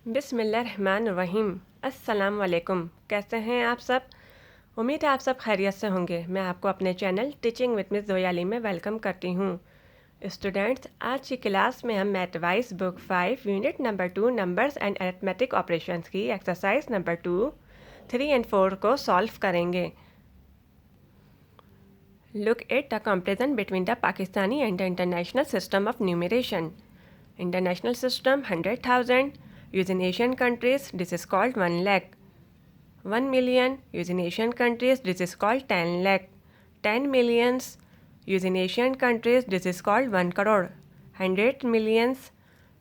बिस्मिल्लाहिर्रहमानिर्रहीम। अस्सलाम वालेकुम। कैसे हैं आप सब? उम्मीद है आप सब खैरियत से होंगे। मैं आपको अपने चैनल टीचिंग विद मिस जोयाली में वेलकम करती हूँ। स्टूडेंट्स, आज की क्लास में हम math wise book 5 unit number 2 numbers and arithmetic operations की एक्सरसाइज नंबर 2, 3 एंड 4 को सॉल्व करेंगे। Look at the comparison between the Pakistani and the international system of numeration. International system 100,000. Using Asian countries, this is called 1 lakh. 1 million. Using Asian countries, this is called 10 lakh. 10 millions. Using Asian countries, this is called 1 crore. 100 millions.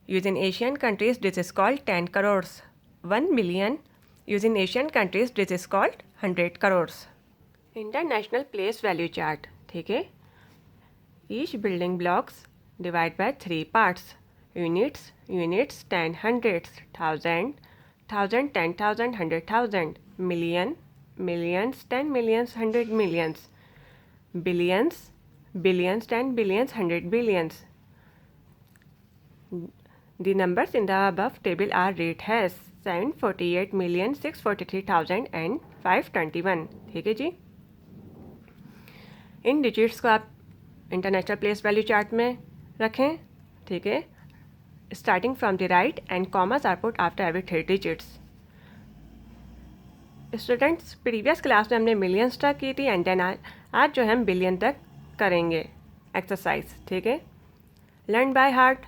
Using Asian countries, this is called 10 crores. 1 million. Using Asian countries, this is called 100 crores. International place value chart, ठीक है। Each building blocks divide by 3 parts. Units, units 10 hundreds, thousand, thousand 10,000 100,000, million, millions 10 millions 100 millions, billions, billions 10 billions 100 billions. The numbers in the above table are read as 748,643,521, ठीक है जी। इन digits को आप international place value chart में रखें, ठीक है। Starting from the right end commas are put after every 3 digits. Students, previous class में हमने मिलियंस तक की थी एंड देन आज जो है हम बिलियन तक करेंगे एक्सरसाइज, ठीक है। Learn by heart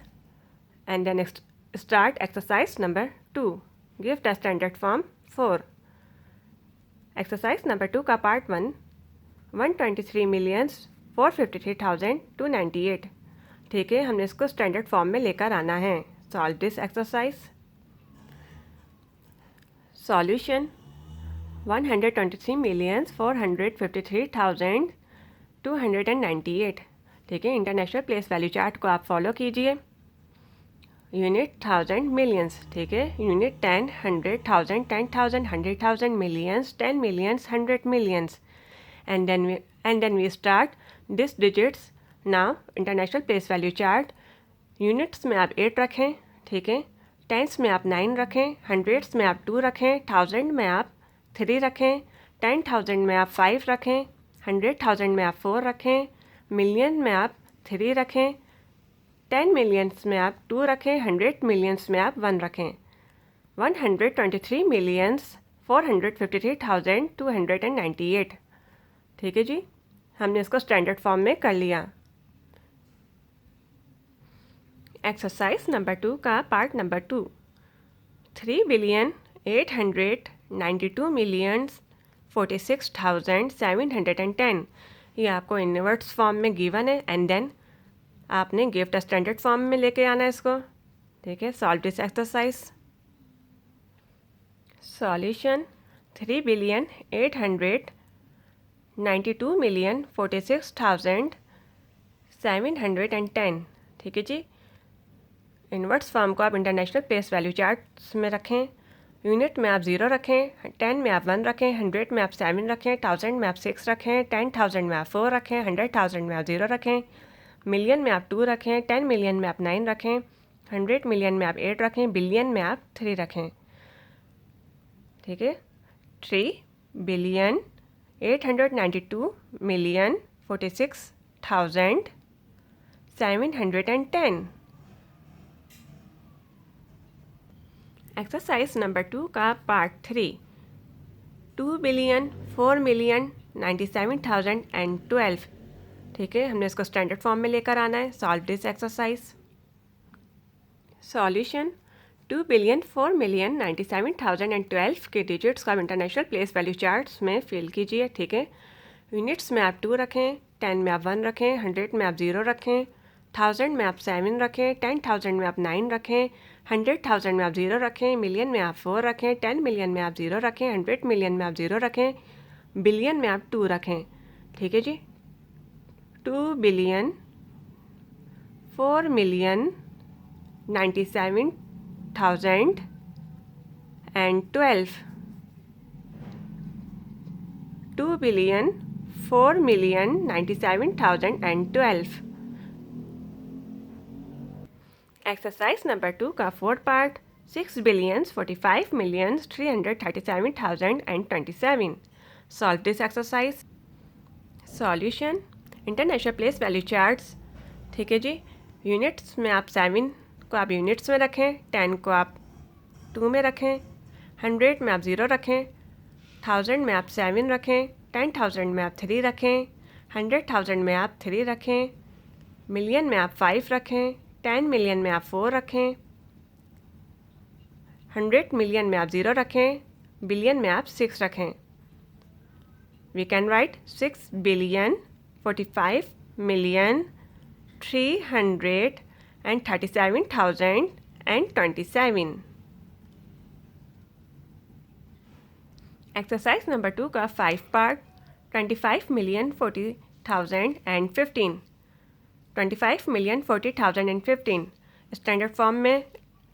and then start exercise number 2। Give the standard form 4। Exercise number 2 का पार्ट 1 123,453,298, ठीक है। हमने इसको स्टैंडर्ड फॉर्म में लेकर आना है। Solve this exercise. सॉल्यूशन 123,453,298, ठीक है। इंटरनेशनल प्लेस वैल्यू चार्ट को आप फॉलो कीजिए। यूनिट थाउजेंड मिलियंस, ठीक है। Unit 10 100 1000 10,000 100,000 millions 10 millions 100 millions and then we start this digits now international place value chart। Units में आप 8 रखें, ठीक है। टेंस में आप 9 रखें, हंड्रेड्स में आप 2 रखें, थाउजेंड में आप 3 रखें, 10,000 में आप 5 रखें, 100,000 में आप 4 रखें, मिलियन में आप 3 रखें, 10 मिलियंस में आप 2 रखें, 100 मिलियंस में आप 1 रखें। 123,453,298, ठीक है जी। हमने इसको स्टैंडर्ड फॉर्म में कर लिया। एक्सरसाइज नंबर 2 का पार्ट नंबर 2 3,892,046,710, ये आपको इनवर्ट्स फॉर्म में गिवन है एंड देन आपने गिफ्ट स्टैंडर्ड फॉर्म में लेके आना है इसको, ठीक है। Solve this exercise. सॉल्यूशन 3,892,046,710, ठीक है जी। इनवर्ट्स फॉर्म को आप इंटरनेशनल प्लेस वैल्यू चार्ट्स में रखें। यूनिट में आप 0 रखें, 10 में आप 1 रखें, 100 में आप 7 रखें, 1000 में आप 6 रखें, 10,000 में आप 4 रखें, 100,000 में आप 0 रखें, मिलियन में आप 2 रखें, 10 मिलियन में आप 9 रखें, 100 मिलियन में आप 8 रखें, बिलियन में आप 3 रखें, ठीक है। 3,892,046,710। एक्सरसाइज नंबर 2 का पार्ट 3 2,04,97,012, ठीक है। हमने इसको स्टैंडर्ड फॉर्म में लेकर आना है। Solve this exercise. सॉल्यूशन 2,04,97,012 के डिजिट्स का इंटरनेशनल प्लेस वैल्यू चार्ट्स में फिल कीजिए, ठीक है। यूनिट्स में आप 2 रखें, 10 में आप 1 रखें, 100 में आप 0 रखें, 1000 में आप 7 रखें, 10,000 में आप 9 रखें, 100,000 में आप 0 रखें, मिलियन में आप 4 रखें, 10 मिलियन में आप 0 रखें, 100 मिलियन में आप 0 रखें, बिलियन में आप 2 रखें, ठीक है जी। 2 बिलियन 4,97,012, 2,04,97,012। एक्सरसाइज नंबर 2 का 4th part 6,45,337,027. Solve this exercise. Solution. International place value charts, ठीक है जी। यूनिट्स में आप 7 को आप यूनिट्स में रखें, 10 को आप 2 में रखें, 100 में आप 0 रखें, 1000 में आप 7 रखें, 10,000 में आप 3 रखें, 100,000 में आप 3 रखें, मिलियन में आप 5 रखें, 10 मिलियन में आप 4 रखें, 100 मिलियन में आप 0 रखें, बिलियन में आप 6 रखें। We can write 6,45,337,027. Exercise number 2 का 5 पार्ट 25,40,015 25,40,015 स्टैंडर्ड फॉर्म में,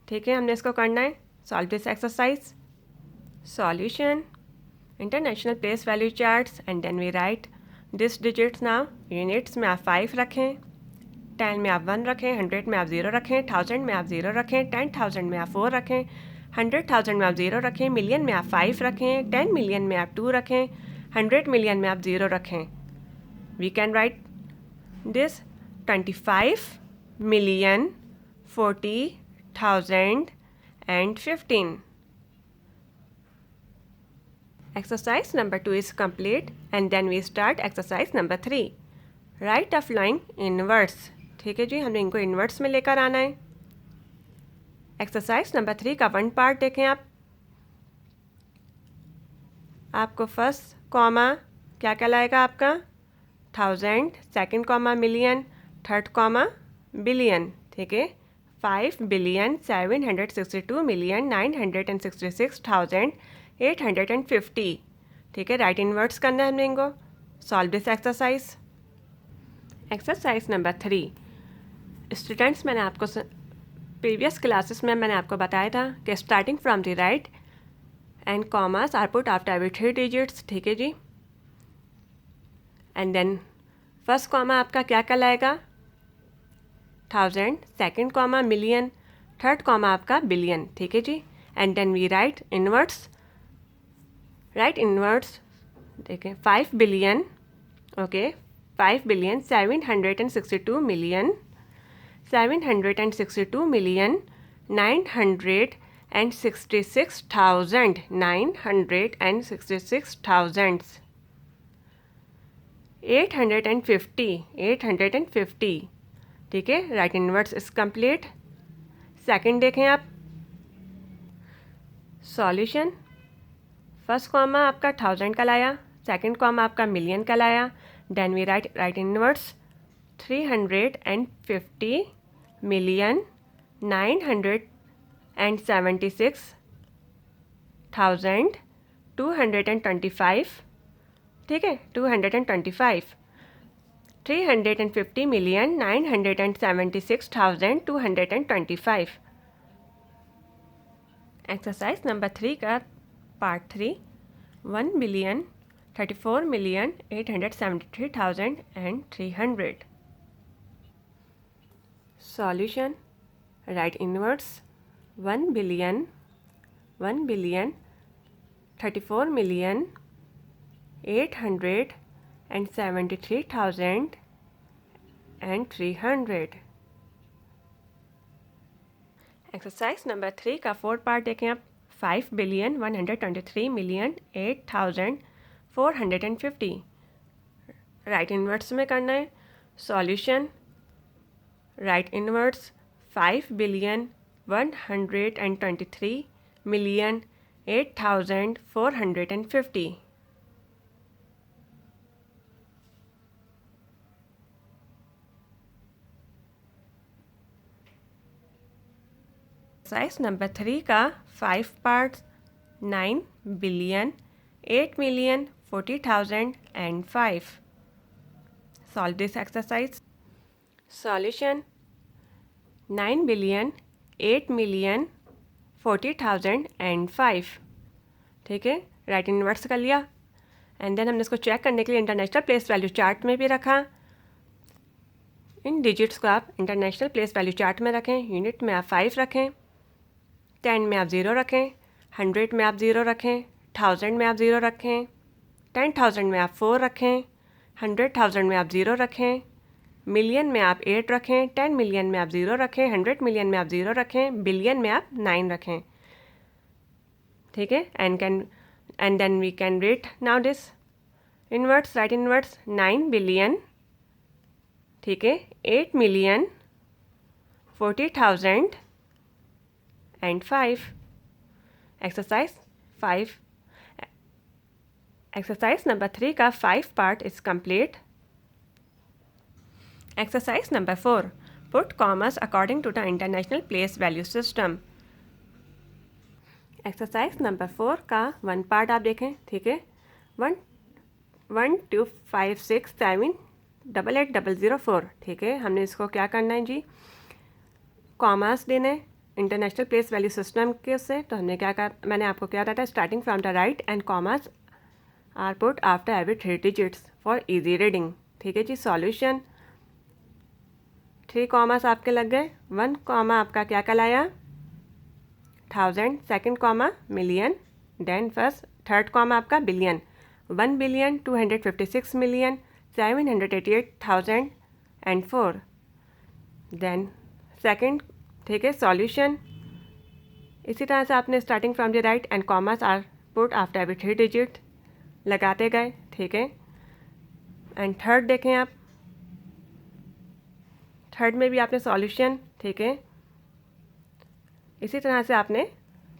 ठीक है, हमने इसको करना है। Solve this exercise. Solution. International place value charts and then we write this digits now. Units में आप 5 रखें, 10 में आप 1 रखें, 100 में आप 0 रखें, 1000 में आप 0 रखें, 10,000 में आप 4 रखें, 100,000 में आप 0 रखें, मिलियन में आप 5 रखें, 10 मिलियन में आप 2 रखें, 100 मिलियन में आप 0 रखें। We can write this 25,40,015. Exercise number 2 is complete and then we start exercise number 3. Write the following inverse. ठीक है जी, हमें इनको इन्वर्स में लेकर आना है। एक्सरसाइज नंबर 3 का 1 पार्ट देखें आप। आपको फर्स्ट कॉमा क्या कहलाएगा आपका 1000, second comma million, third comma billion, ठीक है। 5,762,966,850, ठीक है। राइट इन्वर्ट्स करना है हमने इनको। Solve this exercise. Exercise number 3। Students, मैंने आपको प्रीवियस क्लासेस में मैंने आपको बताया था कि starting from the right end commas are put after every 3 digits, ठीक है जी। एंड देन फर्स्ट कॉमा आपका क्या कहलाएगा 1000, second comma million, third comma आपका बिलियन, ठीक है जी। And then we write in words. Write in words देखें 5 billion, okay, 5 billion 762 million 762 million 966,000 966,000 850, ठीक है। Write in words is complete. Second देखें आप। सॉल्यूशन। फर्स्ट कॉमा आपका 1000 का लाया, सेकंड कॉमा आपका मिलियन का लाया, then we write in words 350 million 976,225, ठीक है, 225। 350 मिलियन 976,225। एक्सरसाइज नंबर 3 का part 3 1,34,873,300। Solution. Right inverts 1 billion 34 million 873,300। Exercise number 3 का 4 पार्ट देखें आप। 5,123,008,450, राइट इनवर्ट्स में करना है। Solution. Right inverts 5,123,008,450। Exercise number 3 का 5 parts 9 billion 8,040,005। Solve this exercise. Solution. 9 billion 8,040,005, ठीक है। राइट इनवर्ट्स कर लिया एंड देन हमने इसको चेक करने के लिए इंटरनेशनल प्लेस वैल्यू चार्ट में भी रखा। इन डिजिट्स को आप इंटरनेशनल प्लेस वैल्यू चार्ट में रखें। यूनिट में आप 5 रखें, 10 में आप ज़ीरो रखें, 100 में आप ज़ीरो रखें, 1000 में आप ज़ीरो रखें, 10,000 में आप 4 रखें, 100,000 में आप ज़ीरो रखें, मिलियन में आप 8 रखें, 10 मिलियन में आप ज़ीरो रखें, 100 मिलियन में आप ज़ीरो रखें, बिलियन में आप 9 रखें। ठीक है, and then we can write now this in words, write in words 9 billion, ठीक है, 8 million, 40,000 and 5। Exercise 5, exercise number 3 का 5 part is complete. Exercise number 4, put commas according to the international place value system. Exercise number 4 का 1 part आप देखें, ठीक है, 1 1 2 5 6 7 8 8 0 0 4, ठीक है। हमने इसको क्या करना है जी, कॉमर्स देने इंटरनेशनल प्लेस वैल्यू सिस्टम के उससे। तो हमने क्या कर, मैंने आपको क्या बताया, starting from the right end commas are put after every 3 digits for easy reading. ठीक है जी। सॉल्यूशन 3 कॉमर्स आपके लग गए, 1 कॉमा आपका क्या कहलाया 1000, second comma million, then first third comma आपका billion, 1 billion 256 million 788,000 and 4, then second, ठीक है, सॉल्यूशन। इसी तरह से आपने starting from the right end commas are put after every 3 digit लगाते गए, ठीक है। एंड थर्ड देखें आप, थर्ड में भी आपने सॉल्यूशन, ठीक है, इसी तरह से आपने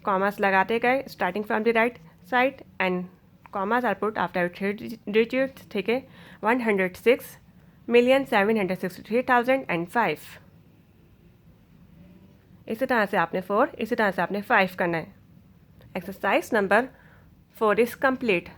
कॉमर्स लगाते गए starting from the right side and commas are put after 3 digits, ठीक है, 106 मिलियन 763,000 एंड 5। इसी तरह से आपने 4, इसी तरह से आपने 5 करना है। Exercise number 4 is complete.